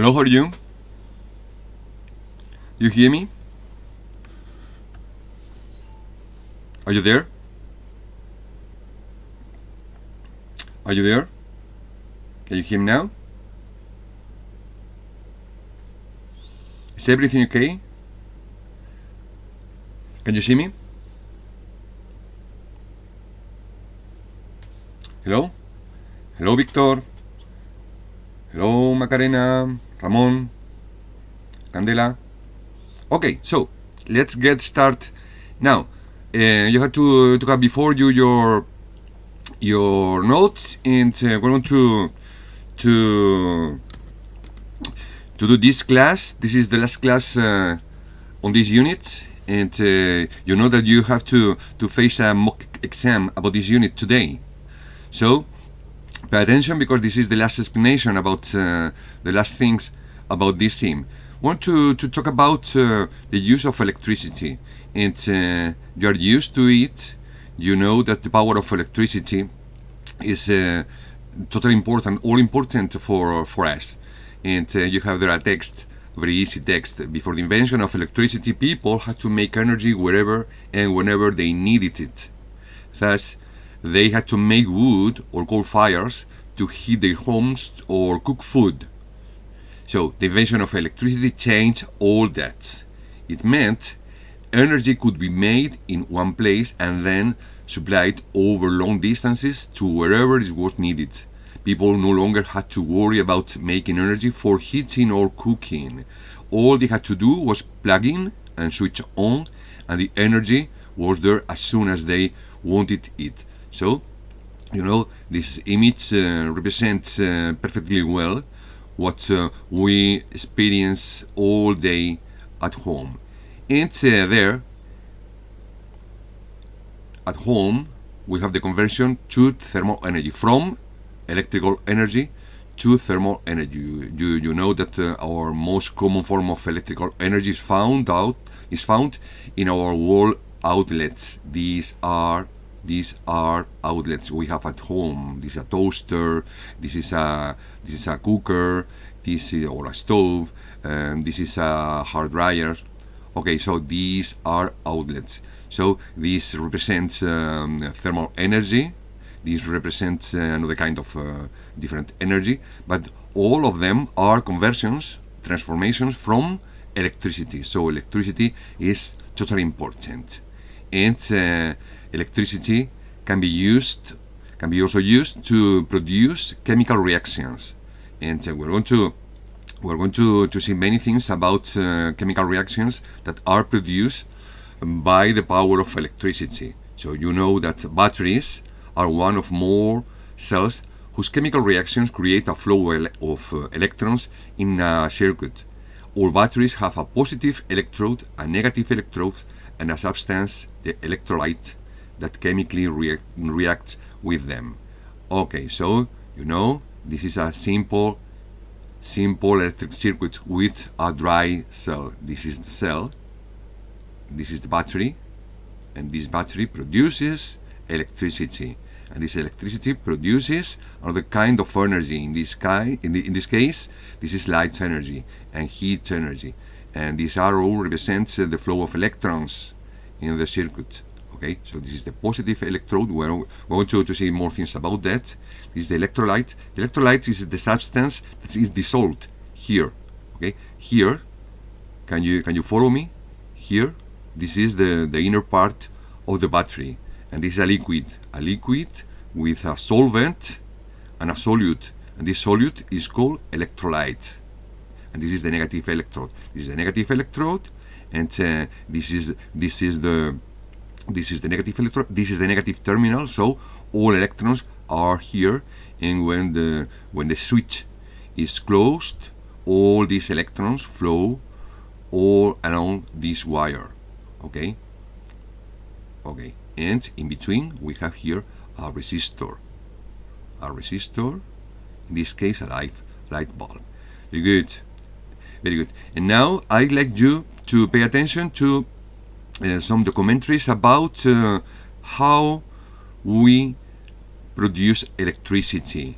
Hello, how are you? You hear me? Are you there? Are you there? Can you hear me now? Is everything okay? Can you see me? Hello? Hello, Victor. Hello, Macarena, Ramon, Candela. Okay, so let's get started now. You have to have before you your notes, and we're going to do this class. This is the last class on this unit, and you know that you have to face a mock exam about this unit today. So pay attention, because this is the last explanation about the last things about this theme. I want to talk about the use of electricity, and you are used to it. You know that the power of electricity is totally important, all important for us. And you have there a text, very easy text. Before the invention of electricity, people had to make energy wherever and whenever they needed it. Thus, they had to make wood or coal fires to heat their homes or cook food. So the invention of electricity changed all that. It meant energy could be made in one place and then supplied over long distances to wherever it was needed. People no longer had to worry about making energy for heating or cooking. All they had to do was plug in and switch on, and the energy was there as soon as they wanted it. So, you know, this image represents perfectly well what we experience all day at home. And there, at home, we have the conversion to thermal energy, from electrical energy to thermal energy. You know that our most common form of electrical energy is found in our wall outlets. These are outlets we have at home. This is a toaster, this is a cooker, or a stove, this is a hard dryer. Okay, so these are outlets. So this represents thermal energy. This represents another kind of different energy, but all of them are conversions, transformations from electricity. So electricity is totally important, and electricity can be also used to produce chemical reactions. And we're going to see many things about chemical reactions that are produced by the power of electricity. So you know that batteries are one of more cells whose chemical reactions create a flow of electrons in a circuit. All batteries have a positive electrode, a negative electrode, and a substance, the electrolyte, that chemically reacts with them. Okay, so you know this is a simple electric circuit with a dry cell. This is the cell, this is the battery, and this battery produces electricity, and this electricity produces another kind of energy. In this case, this is light energy and heat energy, and this arrow represents the flow of electrons in the circuit. Okay, so this is the positive electrode. We're going to see more things about that. This is the electrolyte. The electrolyte is the substance that is dissolved here. Okay, here, can you follow me? Here, this is the inner part of the battery, and this is a liquid with a solvent and a solute, and this solute is called electrolyte. And this is the negative electrode. This is the negative electrode, and this is the negative electrode. This is the negative terminal. So all electrons are here, and when the switch is closed, all these electrons flow all along this wire. Okay, and in between we have here a resistor. In this case, a light bulb. Very good. And now I'd like you to pay attention to some documentaries about how we produce electricity.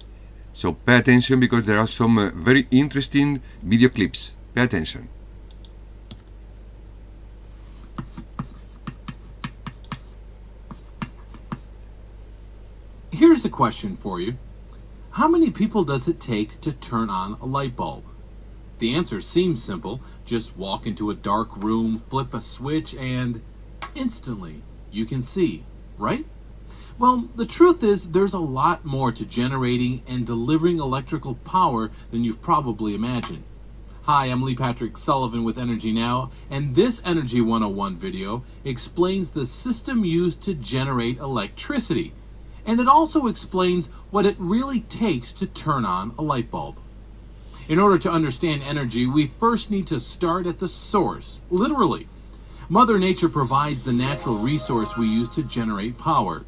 So pay attention because there are some very interesting video clips. Pay attention. Here's a question for you. How many people does it take to turn on a light bulb? The answer seems simple. Just walk into a dark room, flip a switch, and instantly you can see, right? Well, the truth is there's a lot more to generating and delivering electrical power than you've probably imagined. Hi, I'm Lee Patrick Sullivan with Energy Now, and this Energy 101 video explains the system used to generate electricity. And it also explains what it really takes to turn on a light bulb. In order to understand energy, we first need to start at the source, literally. Mother Nature provides the natural resource we use to generate power.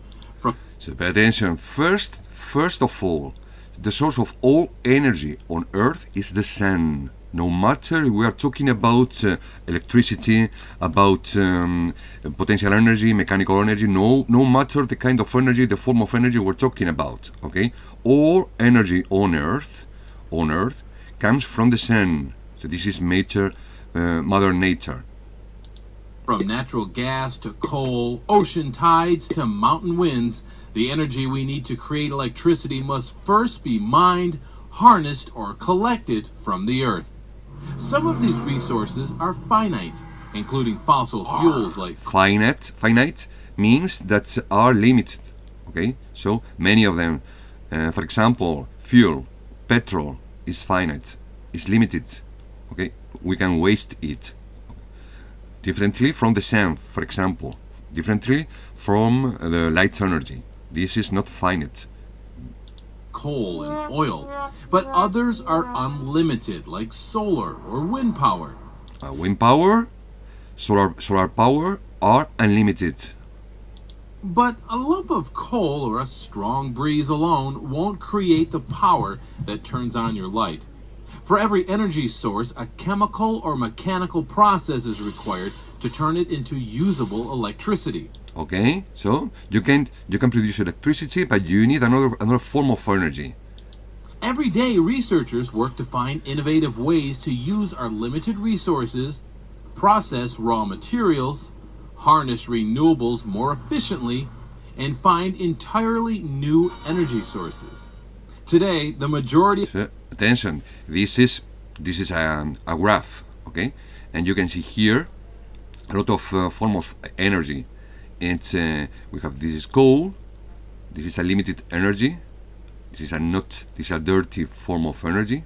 So pay attention. First of all, the source of all energy on Earth is the sun. No matter we are talking about electricity, about potential energy, mechanical energy, no matter the kind of energy, the form of energy we're talking about, okay? All energy on Earth comes from the sun. So this is Mother Nature. From natural gas to coal, ocean tides to mountain winds, the energy we need to create electricity must first be mined, harnessed, or collected from the Earth. Some of these resources are finite, including fossil fuels like... Finite means that are limited, okay? So many of them, for example, fuel, petrol is finite, is limited, okay? We can waste it. Differently from the sun, for example, differently from the light energy. This is not finite. Coal and oil, but others are unlimited, like solar or wind power. Wind power, solar power are unlimited. But a lump of coal or a strong breeze alone won't create the power that turns on your light. For every energy source, a chemical or mechanical process is required to turn it into usable electricity. Okay, so you can produce electricity, but you need another form of energy. Every day, researchers work to find innovative ways to use our limited resources, process raw materials, harness renewables more efficiently, and find entirely new energy sources. Today, the majority... So, attention, this is a graph, okay? And you can see here a lot of forms of energy. And we have, this is coal, this is a limited energy, this is a dirty form of energy,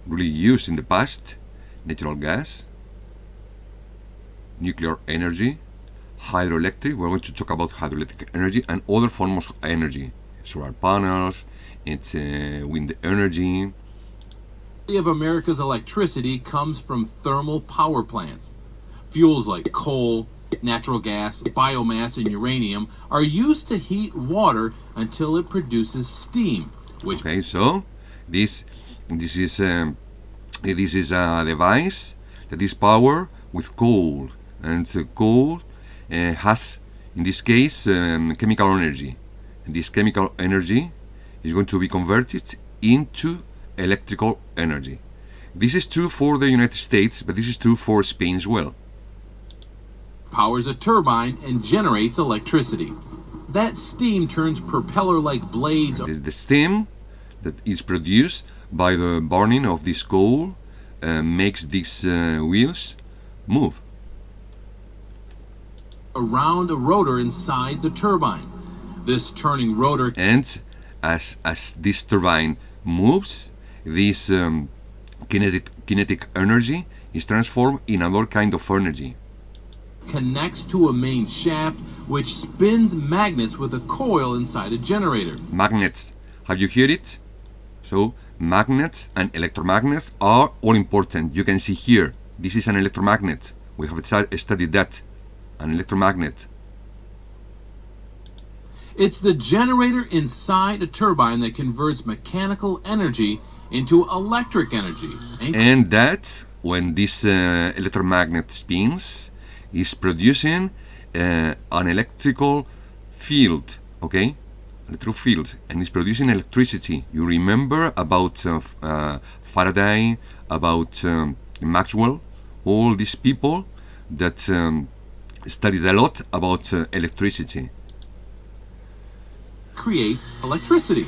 really used in the past, natural gas, nuclear energy, hydroelectric, we're going to talk about hydroelectric energy and other forms of energy, solar panels, it's wind energy. Of America's electricity comes from thermal power plants. Fuels like coal, natural gas, biomass, and uranium are used to heat water until it produces steam. Which okay, so this is a device that is powered with coal, and coal has, in this case, chemical energy, and this chemical energy is going to be converted into electrical energy. This is true for the United States, but this is true for Spain as well. Powers a turbine and generates electricity. That steam turns propeller-like blades. The steam that is produced by the burning of this coal makes these wheels move around a rotor inside the turbine. This turning rotor, and as this turbine moves, this kinetic energy is transformed in another kind of energy. Connects to a main shaft which spins magnets with a coil inside a generator. Magnets, have you heard it? So magnets and electromagnets are all important. You can see here, this is an electromagnet. We have studied that, an electromagnet. It's the generator inside a turbine that converts mechanical energy into electric energy. And that, when this electromagnet spins, is producing an electrical field, okay? electrical field, and it's producing electricity. You remember about Faraday, about Maxwell, all these people that studied a lot about electricity. Creates electricity.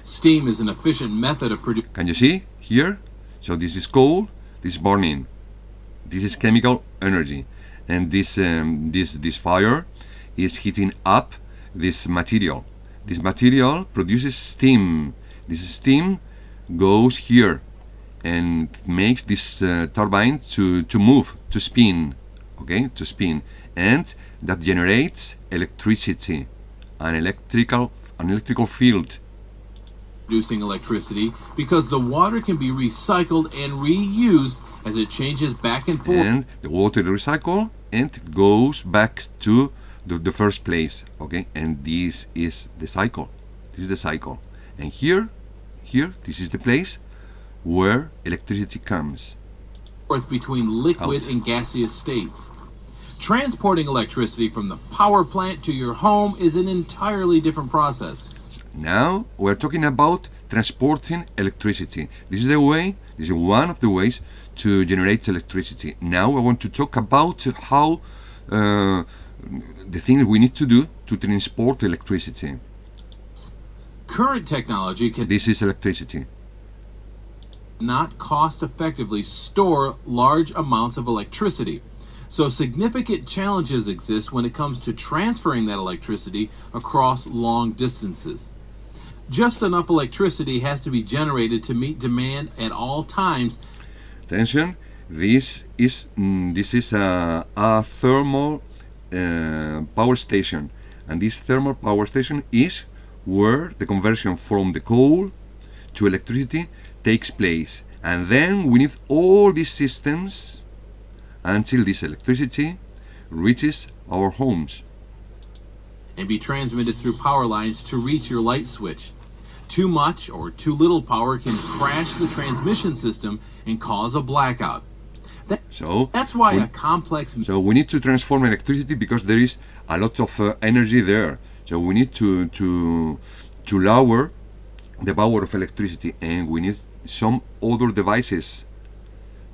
Steam is an efficient method of producing. Can you see here? So this is coal, this is burning, this is chemical energy, and this fire is heating up this material. This material produces steam. This steam goes here and makes this turbine to move, to spin, okay, to spin, and that generates electricity, an electrical field. Producing electricity because the water can be recycled and reused as it changes back and forth. And the water is recycled and it goes back to the first place, okay, and this is the cycle. This is the cycle, and here this is the place where electricity comes between liquid out. and gaseous states. Transporting electricity from the power plant to your home is an entirely different process. Now we're talking about transporting electricity. This is the way, this is one of the ways to generate electricity. Now I want to talk about how the things we need to do to transport electricity. Current technology can This is electricity. not cost effectively store large amounts of electricity. So significant challenges exist when it comes to transferring that electricity across long distances. Just enough electricity has to be generated to meet demand at all times. Attention, this is a thermal power station, and this thermal power station is where the conversion from the coal to electricity takes place, and then we need all these systems until this electricity reaches our homes And be transmitted through power lines to reach your light switch. Too much or too little power can crash the transmission system and cause a blackout. That's why a complex... So we need to transform electricity because there is a lot of energy there. So we need to lower the power of electricity, and we need some other devices,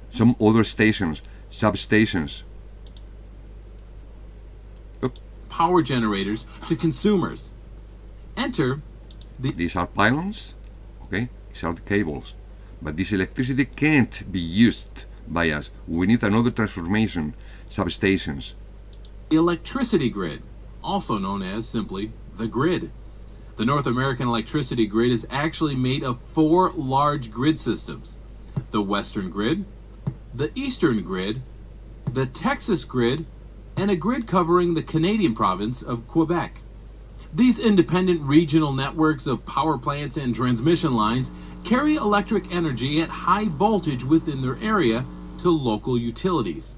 some other stations, substations. Power generators to consumers. Enter These are pylons, okay? These are the cables. But this electricity can't be used by us. We need another transformation, substations. the electricity grid, also known as simply the grid. The North American electricity grid is actually made of 4 large grid systems: the Western grid, the Eastern grid, the Texas grid, and a grid covering the Canadian province of Quebec. These independent regional networks of power plants and transmission lines carry electric energy at high voltage within their area to local utilities.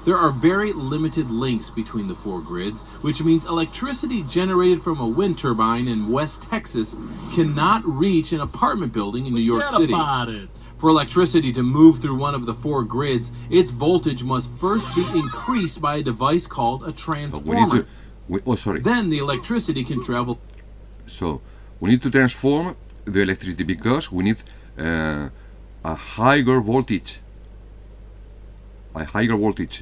There are very limited links between the 4 grids, which means electricity generated from a wind turbine in West Texas cannot reach an apartment building in New York City. For electricity to move through one of the 4 grids, its voltage must first be increased by a device called a transformer. Then the electricity can travel. So we need to transform the electricity because we need a higher voltage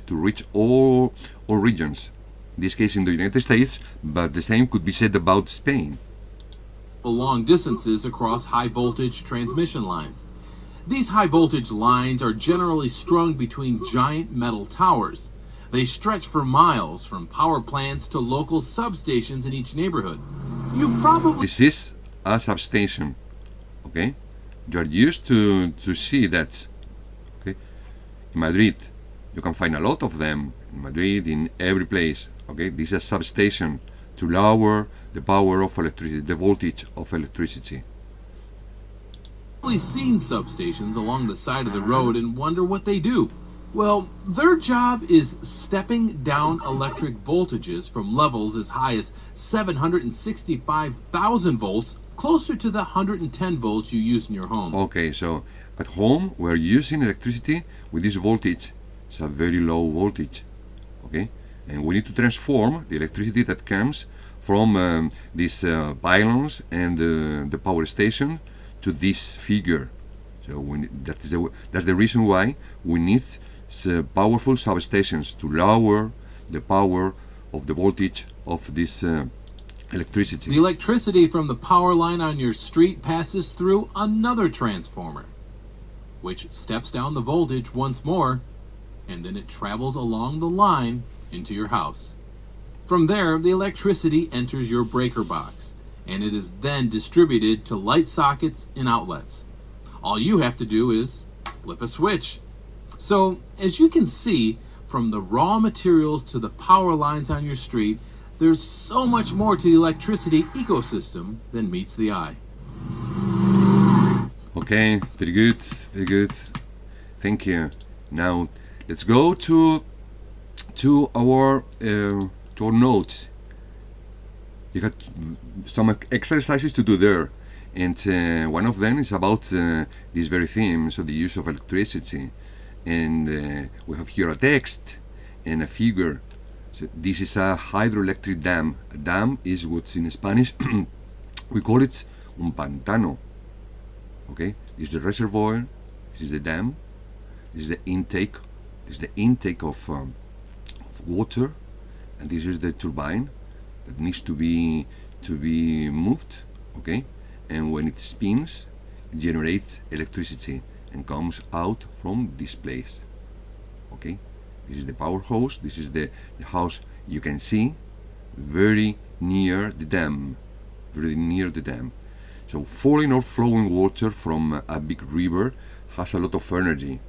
to reach all regions. In this case in the United States, but the same could be said about Spain. Long distances across high voltage transmission lines. These high voltage lines are generally strung between giant metal towers. They stretch for miles from power plants to local substations in each neighborhood. This is a substation, okay? You are used to see that, okay? In Madrid, you can find a lot of them. In Madrid, in every place, okay? This is a substation to lower the power of electricity, the voltage of electricity. I've seen substations along the side of the road and wonder what they do. Well, their job is stepping down electric voltages from levels as high as 765,000 volts closer to the 110 volts you use in your home. Okay, so at home we're using electricity with this voltage. It's a very low voltage, okay? And we need to transform the electricity that comes from these pylons and the power station to this figure. So that's the reason why we need powerful substations to lower the power of the voltage of this electricity. The electricity from the power line on your street passes through another transformer, which steps down the voltage once more, and then it travels along the line into your house. From there, the electricity enters your breaker box, and it is then distributed to light sockets and outlets. All you have to do is flip a switch. So, as you can see, from the raw materials to the power lines on your street, there's so much more to the electricity ecosystem than meets the eye. Okay, very good, very good. Thank you. Now let's go to our notes. You got some exercises to do there, and one of them is about this very theme, so the use of electricity. And we have here a text and a figure. So this is a hydroelectric dam. A dam is what in Spanish we call it un pantano. Okay, this is the reservoir, this is the dam, this is the intake, this is the intake of water, and this is the turbine that needs to be moved. Okay, and when it spins, it generates electricity and comes out from this place. Okay, this is the power hose. This is the house you can see very near the dam, very near the dam. So falling or flowing water from a big river has a lot of energy.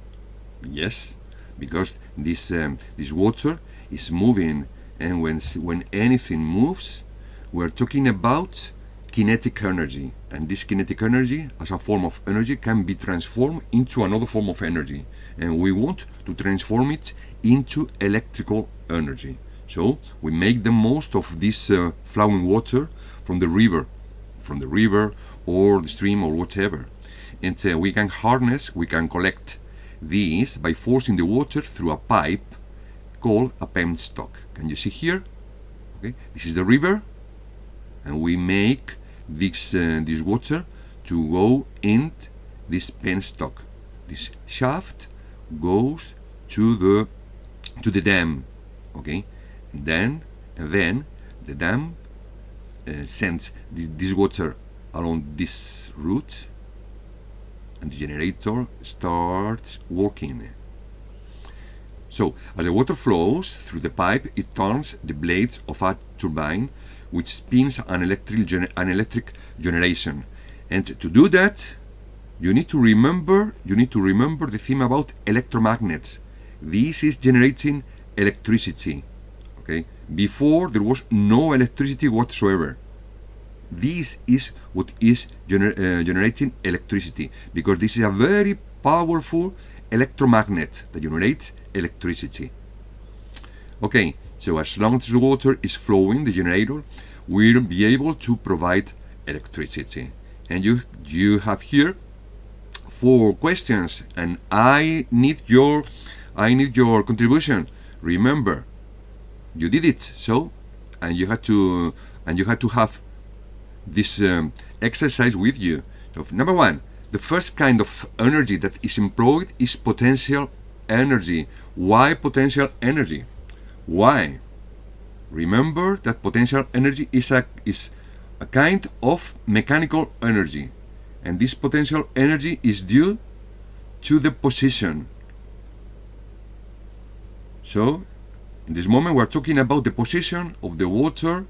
Yes, because this water is moving, and when anything moves, we're talking about kinetic energy, and this kinetic energy as a form of energy can be transformed into another form of energy, and we want to transform it into electrical energy. So we make the most of this flowing water from the river or the stream or whatever, and we can collect these by forcing the water through a pipe called a penstock. Can you see here? Okay, this is the river, and we make this water to go in this penstock. This shaft goes to the dam. Okay, and then the dam sends this water along this route, and the generator starts working. So as the water flows through the pipe, it turns the blades of a turbine, which spins an electric generation. And to do that, you need to remember the theme about electromagnets. This is generating electricity. Okay, before there was no electricity whatsoever. This is what is generating electricity, because this is a very powerful electromagnet that generates electricity. Okay, so as long as the water is flowing, the generator will be able to provide electricity. And you have here 4 questions, and I need your contribution. Remember, you did it, so and you had to have this exercise with you. So number 1, the first kind of energy that is employed is potential energy. Why potential energy? Why? Remember that potential energy is a kind of mechanical energy, and this potential energy is due to the position. So in this moment we're talking about the position of the water,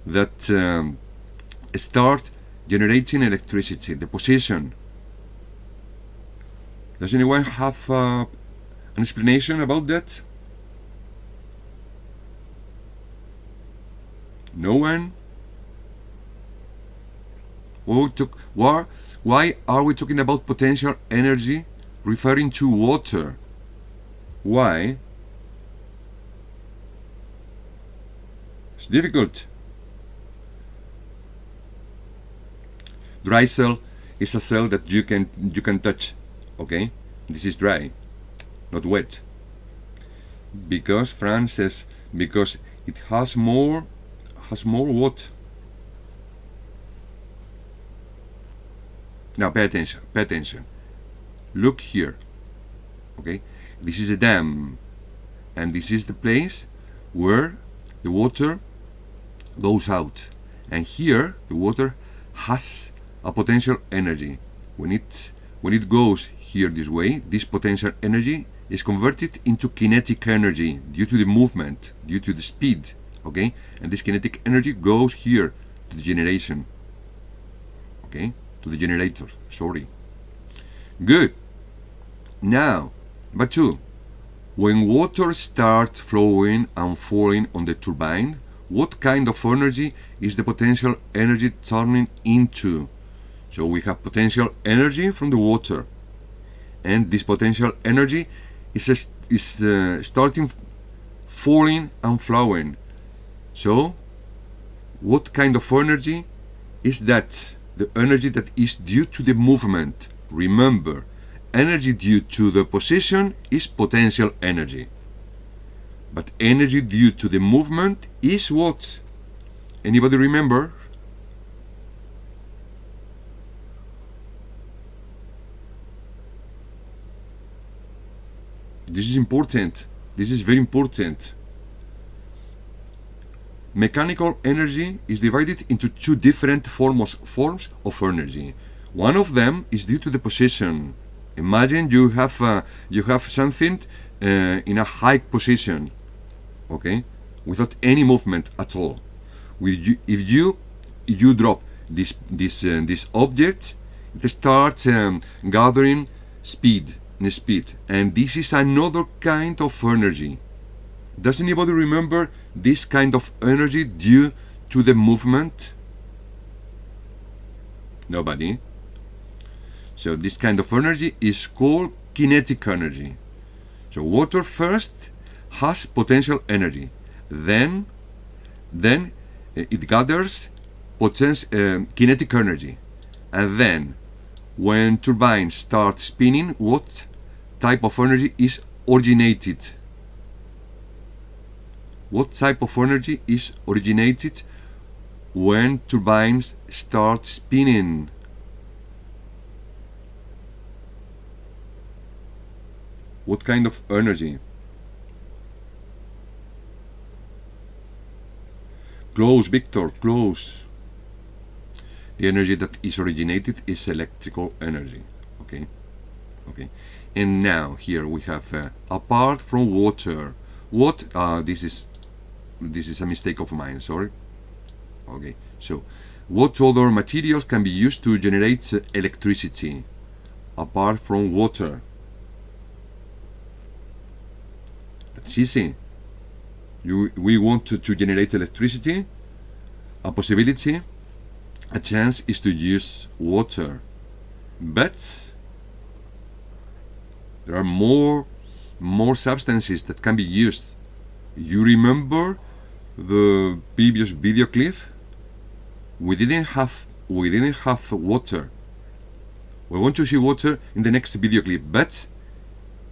that start generating electricity, the position. Does anyone have an explanation about that? No one? Why are we talking about potential energy referring to water? Why? It's difficult. Dry cell is a cell that you can touch. Okay, this is dry, not wet. Because France says, because It has more what? Now pay attention, pay attention. Look here. Okay, this is a dam, and this is the place where the water goes out, and here the water has a potential energy. When it goes here this way, this potential energy is converted into kinetic energy due to the movement, due to the speed. Okay, and this kinetic energy goes here to the generation. Okay, to the generator. Sorry. Good. Now, number 2. When water starts flowing and falling on the turbine, what kind of energy is the potential energy turning into? So we have potential energy from the water, and this potential energy is starting falling and flowing. So what kind of energy is that? The energy that is due to the movement. Remember, energy due to the position is potential energy, but energy due to the movement is what? Anybody remember? This is important. This is very important. Mechanical energy is divided into two different forms of energy. One of them is due to the position. Imagine you have something in a high position, okay, without any movement at all. If you drop this object, it starts gathering speed, and this is another kind of energy. Does anybody remember this kind of energy due to the movement? Nobody? So this kind of energy is called kinetic energy. So water first has potential energy, then it gathers kinetic energy, and then when turbines start spinning, what type of energy is originated? What type of energy is originated when turbines start spinning? What kind of energy? Close, Victor, close. The energy that is originated is electrical energy. Okay, okay. And now here we have apart from water. What? This is a mistake of mine. Sorry. Okay. So, what other materials can be used to generate electricity apart from water? That's easy. We want to generate electricity. A possibility, a chance is to use water, but there are more substances that can be used. You remember the previous video clip? We didn't have water. We're going to see water in the next video clip, but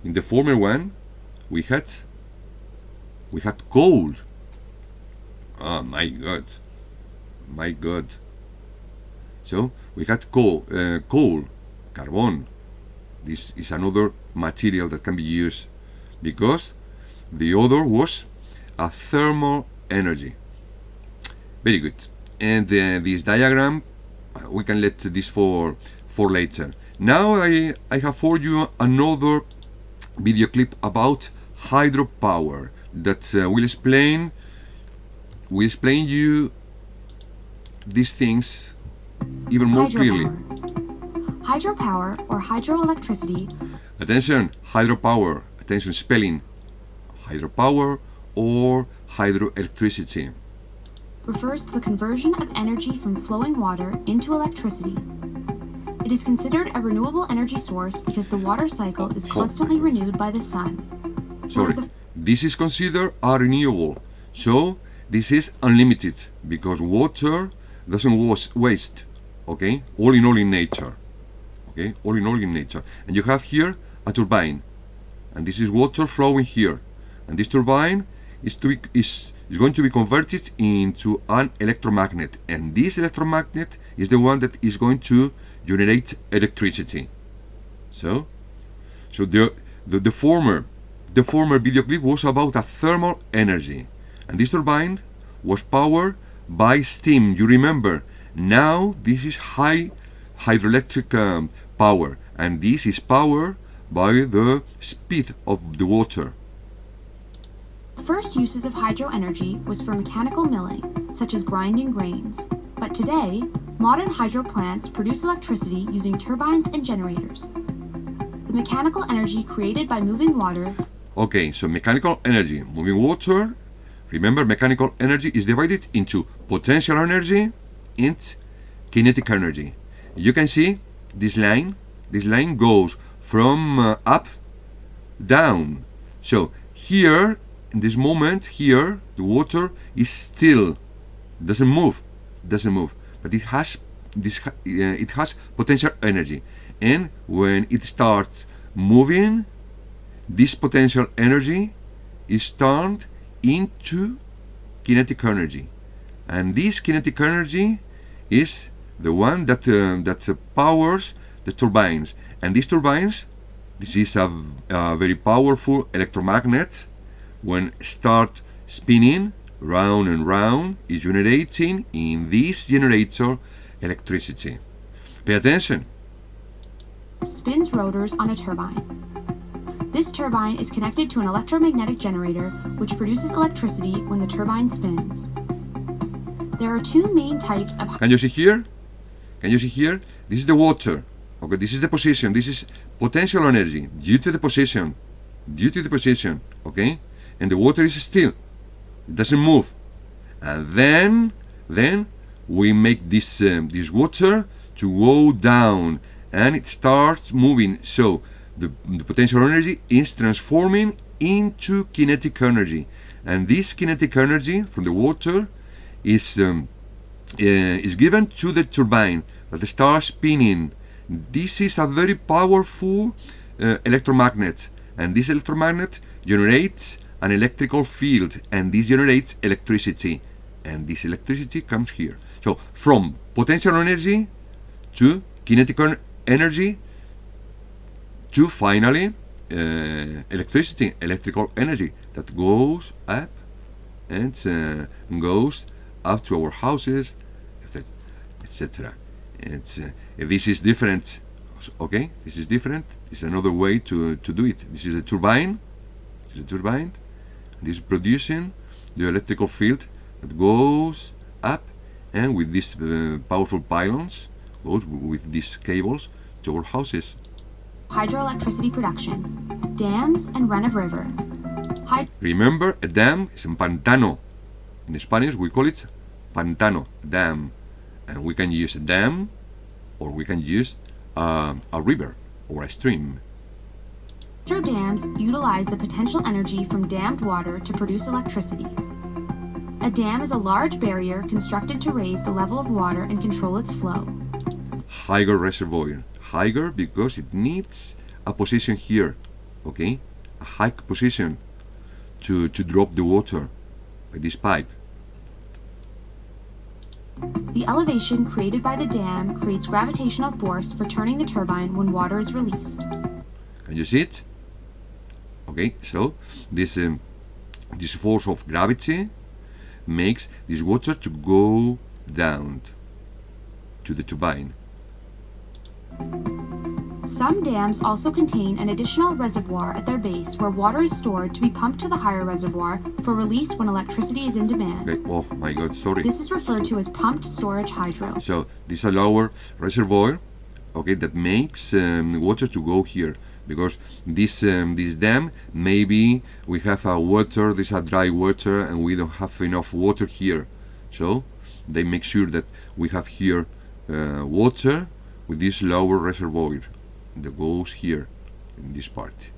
in the former one we had coal. Oh my god. So we had coal, carbon. This is another material that can be used, because the other was a thermal energy. Very good. And this diagram, we can let this for later. Now I have for you another video clip about hydropower that will explain you these things even more clearly. Hydropower, or hydroelectricity. Attention, hydropower. Attention, spelling. Hydropower or hydroelectricity Refers to the conversion of energy from flowing water into electricity. It is considered a renewable energy source because the water cycle is constantly renewed by the sun. Sorry, this is considered a renewable. So this is unlimited because water doesn't waste. Okay, all in nature. Okay, all in nature. And you have here a turbine, and this is water flowing here, and this turbine is going to be converted into an electromagnet, and this electromagnet is the one that is going to generate electricity. So the former video clip was about a thermal energy, and this turbine was powered by steam. You remember? Now this is high hydroelectric power, and this is powered by the speed of the water. The first uses of hydro energy was for mechanical milling, such as grinding grains. But today, modern hydro plants produce electricity using turbines and generators. The mechanical energy created by moving water. Okay, so mechanical energy, moving water. Remember, mechanical energy is divided into potential energy and kinetic energy. You can see this line. This line goes from up, down. So here, in this moment, here, the water is still, doesn't move, but it has it has potential energy, and when it starts moving, this potential energy is turned into kinetic energy, and this kinetic energy is the one that powers the turbines. And these turbines, this is a very powerful electromagnet. When start spinning round and round, is generating in this generator electricity. Pay attention. Spins rotors on a turbine. This turbine is connected to an electromagnetic generator which produces electricity when the turbine spins. There are two main types of. Can you see here? Can you see here? This is the water. Okay, this is the position. This is potential energy due to the position. Okay, and the water is still. It doesn't move. And then we make this water to go down, and it starts moving. So the potential energy is transforming into kinetic energy, and this kinetic energy from the water is given to the turbine that starts spinning. This is a very powerful electromagnet, and this electromagnet generates an electrical field, and this generates electricity, and this electricity comes here. So from potential energy to kinetic energy to finally electricity, electrical energy that goes up and goes up to our houses, etc. And this is different. Okay, this is different. This is another way to do it. This is a turbine. This is a turbine. This is producing the electrical field that goes up, and with these powerful pylons, goes with these cables to our houses. Hydroelectricity production, dams and run-of-river. Remember, a dam is un pantano. In Spanish, we call it pantano, dam. And we can use a dam, or we can use a river or a stream. Hydro dams utilize the potential energy from dammed water to produce electricity. A dam is a large barrier constructed to raise the level of water and control its flow. Higher reservoir. Higher because it needs a position here, okay? A high position to drop the water by this pipe. The elevation created by the dam creates gravitational force for turning the turbine when water is released. Can you see it? Okay, so this force of gravity makes this water to go down to the turbine. Some dams also contain an additional reservoir at their base where water is stored to be pumped to the higher reservoir for release when electricity is in demand. Okay. Oh my God, sorry. This is referred to as pumped storage hydro. So this is a lower reservoir, okay, that makes water to go here, because this dam, maybe we have a water, this is a dry water, and we don't have enough water here. So they make sure that we have here water with this lower reservoir that goes here in this part.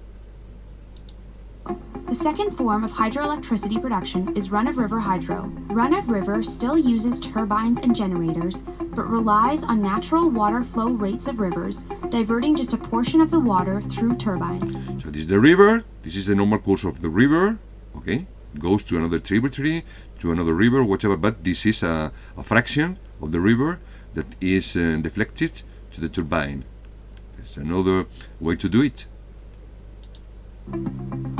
The second form of hydroelectricity production is run-of-river hydro. Run-of-river still uses turbines and generators, but relies on natural water flow rates of rivers, diverting just a portion of the water through turbines. So this is the river, this is the normal course of the river, okay? goes to another tributary, to another river, whatever. But this is a fraction of the river that is deflected to the turbine. There's another way to do it.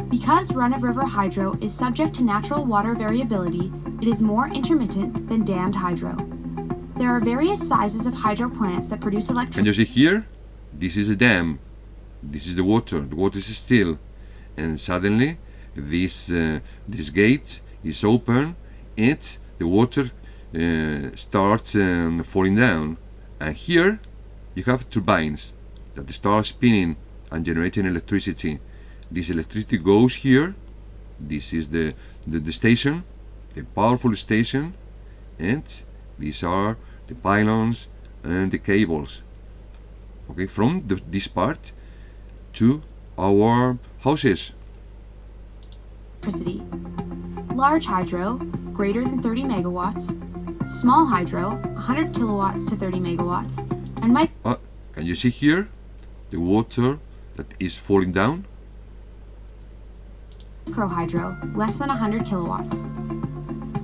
Because run-of-river hydro is subject to natural water variability, it is more intermittent than dammed hydro. There are various sizes of hydro plants that produce Can electricity. you see here? This is a dam. This is the water. The water is still, and suddenly this gate is open, and the water starts falling down. And here you have turbines that start spinning and generating electricity. This electricity goes here. This is the station, the powerful station, and these are the pylons and the cables. Okay, from this part to our houses. Large hydro, greater than 30 megawatts. Small hydro, 100 kilowatts to 30 megawatts. And Can you see here the water that is falling down? micro hydro, less than 100 kilowatts.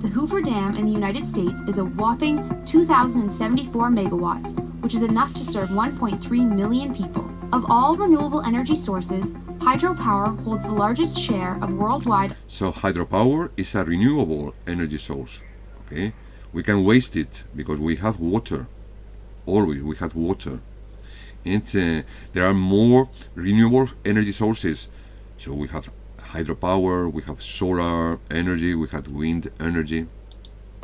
The Hoover Dam in the United States is a whopping 2,074 megawatts, which is enough to serve 1.3 million people. Of all renewable energy sources, hydropower holds the largest share of worldwide. So hydropower is a renewable energy source. Okay, we can waste it because we have water. Always we have water, and there are more renewable energy sources. So we have hydropower, we have solar energy, we have wind energy.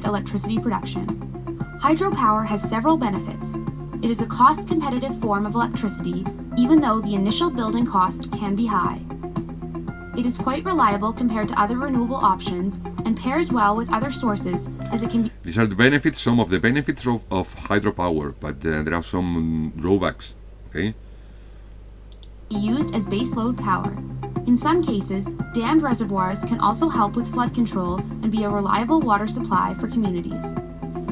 Electricity production. Hydropower has several benefits. It is a cost-competitive form of electricity, even though the initial building cost can be high. It is quite reliable compared to other renewable options and pairs well with other sources as it can be. These are the benefits, some of the benefits of hydropower, but there are some drawbacks. Okay. Used as baseload power. In some cases, dammed reservoirs can also help with flood control and be a reliable water supply for communities.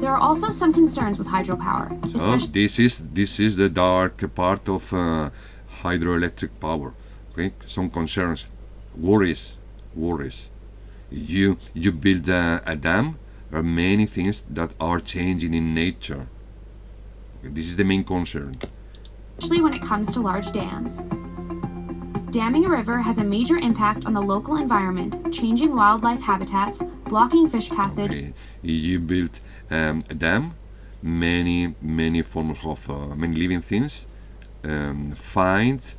There are also some concerns with hydropower, So especially this is the dark part of hydroelectric power. Okay, some concerns, worries. You build a dam. There are many things that are changing in nature. Okay, this is the main concern. when it comes to large dams. Damming a river has a major impact on the local environment, changing wildlife habitats, blocking fish passage. Okay, you build a dam. Many forms of many living things find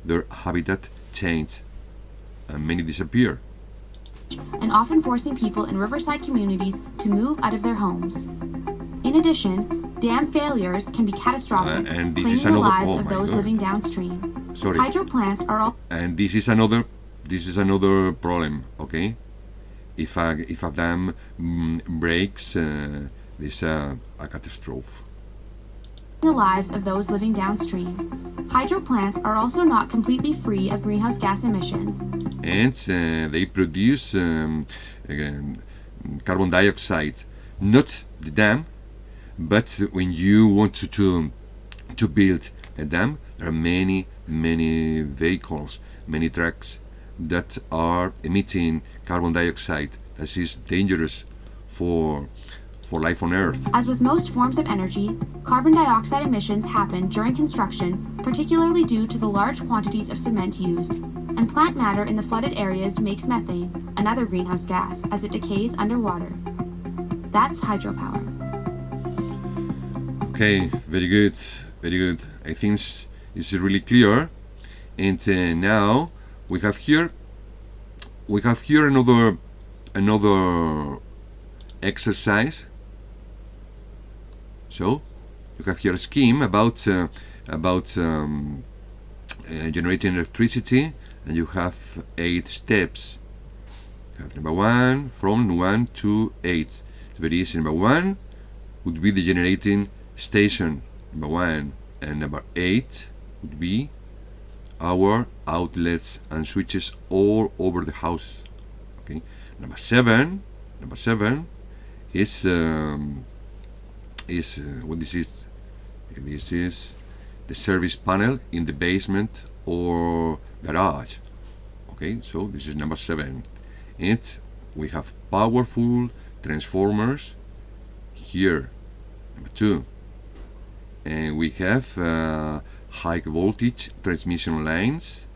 their habitat changed, and many disappear. And often forcing people in riverside communities to move out of their homes. In addition, dam failures can be catastrophic, and this claiming is the another- lives oh of my those God. living downstream. Sorry. Hydro plants are all And this is another problem. Okay, if a dam breaks, this a catastrophe. the lives of those living downstream. Hydro plants are also not completely free of greenhouse gas emissions. And they produce again, carbon dioxide. Not the dam, but when you want to build a dam, there are many vehicles, many trucks that are emitting carbon dioxide. That is dangerous for life on Earth. As with most forms of energy, carbon dioxide emissions happen during construction, particularly due to the large quantities of cement used, and plant matter in the flooded areas makes methane, another greenhouse gas, as it decays underwater. That's hydropower. Okay, very good. I think it's really clear. And now we have here another exercise. So you have here a scheme about generating electricity, and you have 8 steps. You have number 1 from 1 to 8. It's very easy. Number 1 would be the generating station. Number 1 and number 8 would be our outlets and switches all over the house. Okay. Number 7 is what this is. This is the service panel in the basement or garage. Okay, so this is number 7. And we have powerful transformers here, number 2, and we have high voltage transmission lines.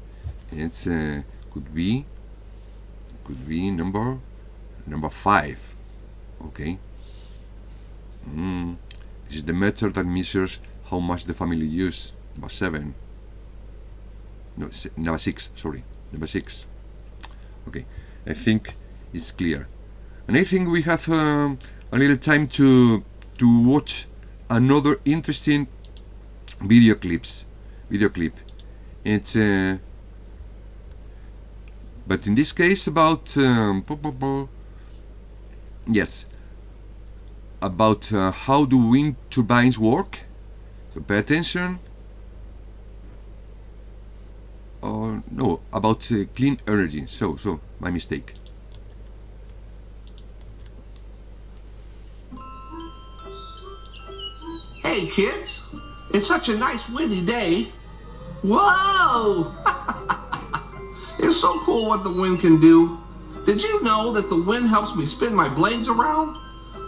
It's could be number 5. Okay. This is the method that measures how much the family use. Number 7. No, number 6. Sorry, number 6. Okay, I think it's clear, and I think we have a little time to watch another interesting video clip. It's but in this case about yes, about how do wind turbines work. So pay attention. Or no, about clean energy. So my mistake. Hey kids, it's such a nice windy day. Whoa! It's so cool what the wind can do. Did you know that the wind helps me spin my blades around?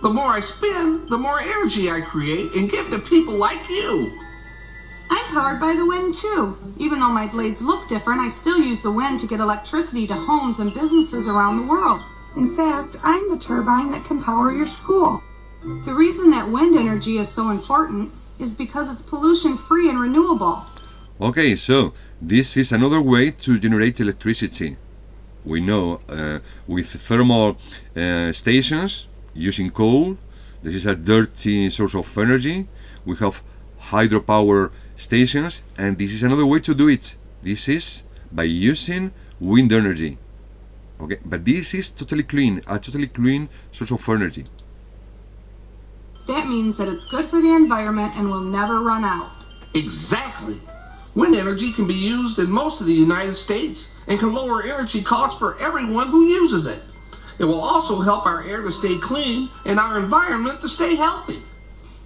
The more I spin, the more energy I create and give to people like you. I'm powered by the wind too. Even though my blades look different, I still use the wind to get electricity to homes and businesses around the world. In fact, I'm the turbine that can power your school. The reason that wind energy is so important is because it's pollution-free and renewable. Okay, so this is another way to generate electricity. We know with thermal stations using coal, this is a dirty source of energy. We have hydropower stations, and this is another way to do it. This is by using wind energy. Okay, but this is totally clean, a totally clean source of energy. That means that it's good for the environment and will never run out. Exactly. Wind energy can be used in most of the United States and can lower energy costs for everyone who uses it. It will also help our air to stay clean and our environment to stay healthy.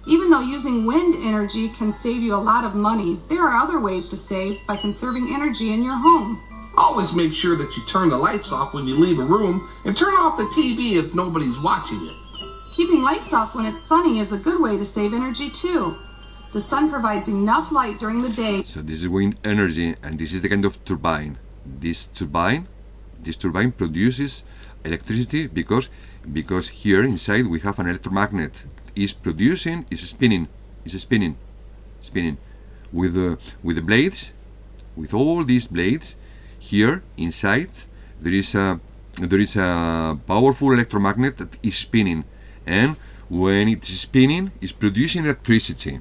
Even though using wind energy can save you a lot of money, there are other ways to save by conserving energy in your home. Always make sure that you turn the lights off when you leave a room and turn off the TV if nobody's watching it. Keeping lights off when it's sunny is a good way to save energy too. The sun provides enough light during the day. So this is wind energy, and this is the kind of turbine. This turbine produces electricity because here inside we have an electromagnet. Is spinning with the blades, with all these blades. Here inside there is a powerful electromagnet that is spinning, and when it's spinning, it's producing electricity.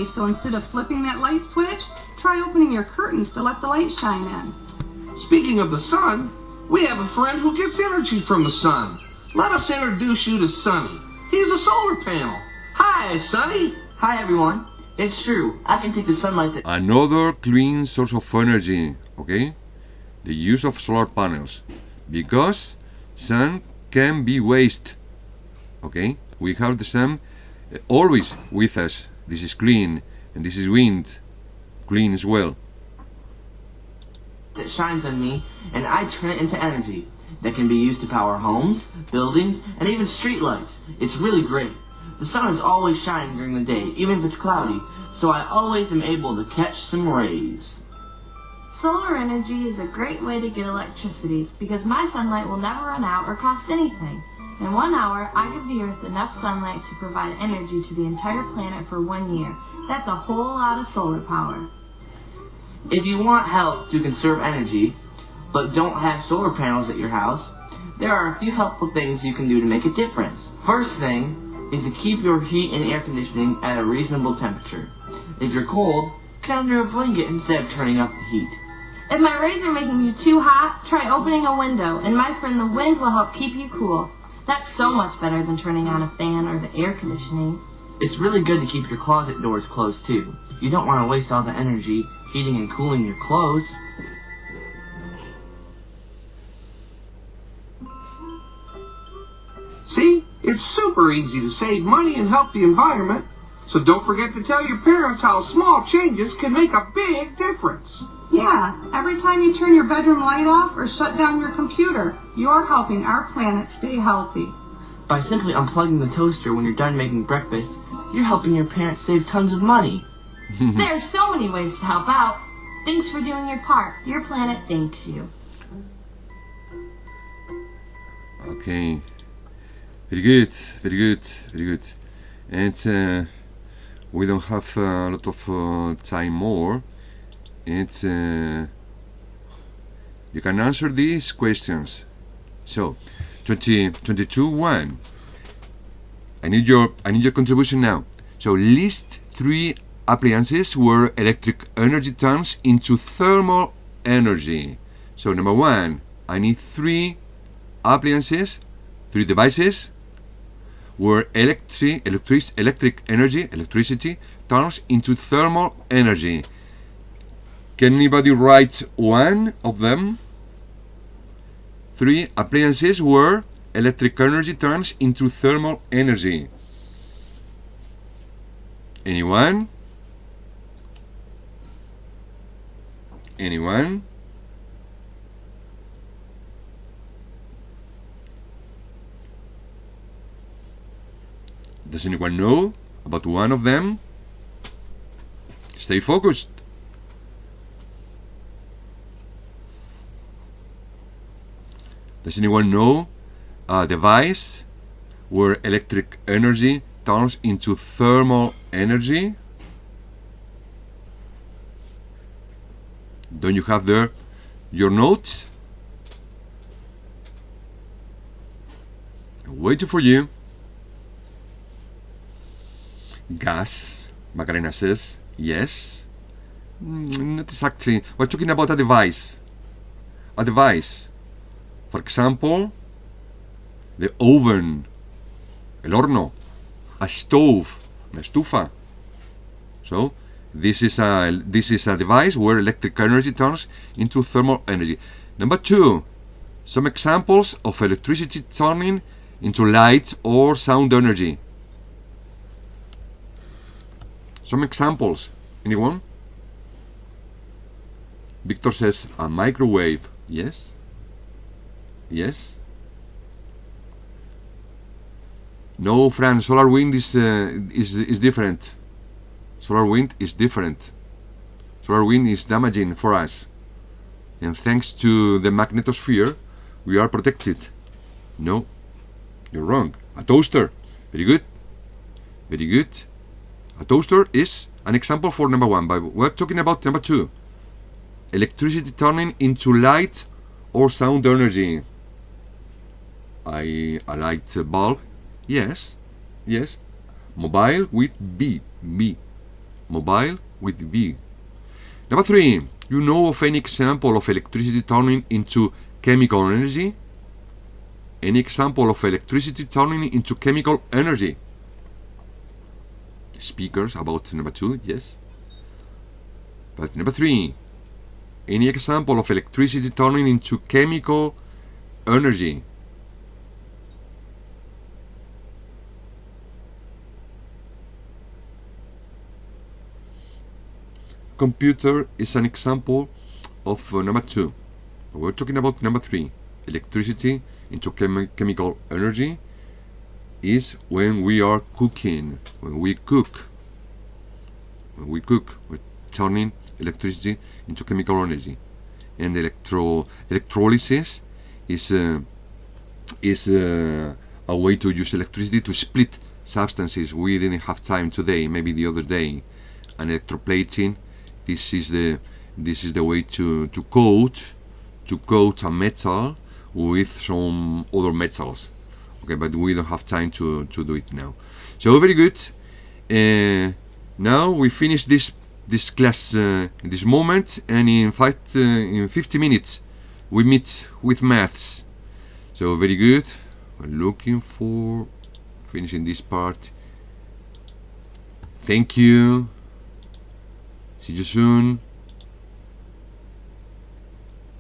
So instead of flipping that light switch, try opening your curtains to let the light shine in. Speaking of the sun, we have a friend who gets energy from the sun. Let us introduce you to Sunny. He's a solar panel. Hi, Sunny. Hi, everyone. It's true. I can take the sunlight that... Another clean source of energy, okay? The use of solar panels. Because sun can be waste, okay? We have the sun always with us. This is clean, and this is wind, clean as well. That shines on me, and I turn it into energy that can be used to power homes, buildings, and even streetlights. It's really great. The sun is always shining during the day, even if it's cloudy, so I always am able to catch some rays. Solar energy is a great way to get electricity because my sunlight will never run out or cost anything. In 1 hour, I give the Earth enough sunlight to provide energy to the entire planet for 1 year. That's a whole lot of solar power. If you want help to conserve energy, but don't have solar panels at your house, there are a few helpful things you can do to make a difference. First thing is to keep your heat and air conditioning at a reasonable temperature. If you're cold, get under a blanket instead of turning up the heat. If my rays are making you too hot, try opening a window, and my friend the wind will help keep you cool. That's so much better than turning on a fan or the air conditioning. It's really good to keep your closet doors closed too. You don't want to waste all the energy heating and cooling your clothes. See? It's super easy to save money and help the environment. So don't forget to tell your parents how small changes can make a big difference. Yeah, every time you turn your bedroom light off or shut down your computer, you're helping our planet stay healthy. By simply unplugging the toaster when you're done making breakfast, you're helping your parents save tons of money. There are so many ways to help out. Thanks for doing your part. Your planet thanks you. Okay. Very good, very good, very good. And we don't have a lot of time more. And you can answer these questions. So, 22-1. I need your contribution now. So, list 3 appliances where electric energy turns into thermal energy. So, number 1, I need 3 appliances, 3 devices where electricity turns into thermal energy. Can anybody write one of them? 3 appliances where electric energy turns into thermal energy. Anyone? Anyone? Does anyone know about one of them? Stay focused. Does anyone know a device where electric energy turns into thermal energy? Don't you have there your notes? I'm waiting for you. Gas, Macarena says, yes. Not exactly. We're talking about a device. A device. For example, the oven, el horno, a stove, una estufa. So, this is a device where electric energy turns into thermal energy. Number 2, some examples of electricity turning into light or sound energy. Some examples. Anyone? Victor says a microwave. Yes. Yes. No, Fran. Solar wind is different. Solar wind is different. Solar wind is damaging for us, and thanks to the magnetosphere, we are protected. No, you're wrong. A toaster. Very good. Very good. A toaster is an example for number 1, but we're talking about number 2. Electricity turning into light or sound energy. A light bulb. Yes. Yes. Mobile with B. B. Mobile with B. Number 3. You know of any example of electricity turning into chemical energy? Any example of electricity turning into chemical energy? Speakers about number 2, yes. But number 3, any example of electricity turning into chemical energy? Computer is an example of number 2. We're talking about number 3, electricity into chemical energy. Is when we are cooking, when we cook, we're turning electricity into chemical energy. And electrolysis is a way to use electricity to split substances. We didn't have time today, maybe the other day. And electroplating, this is the way to coat a metal with some other metals. Okay, but we don't have time to do it now. So very good. Now we finish this class in this moment, and in 50 minutes we meet with maths. So very good. We're looking for finishing this part. Thank you. See you soon.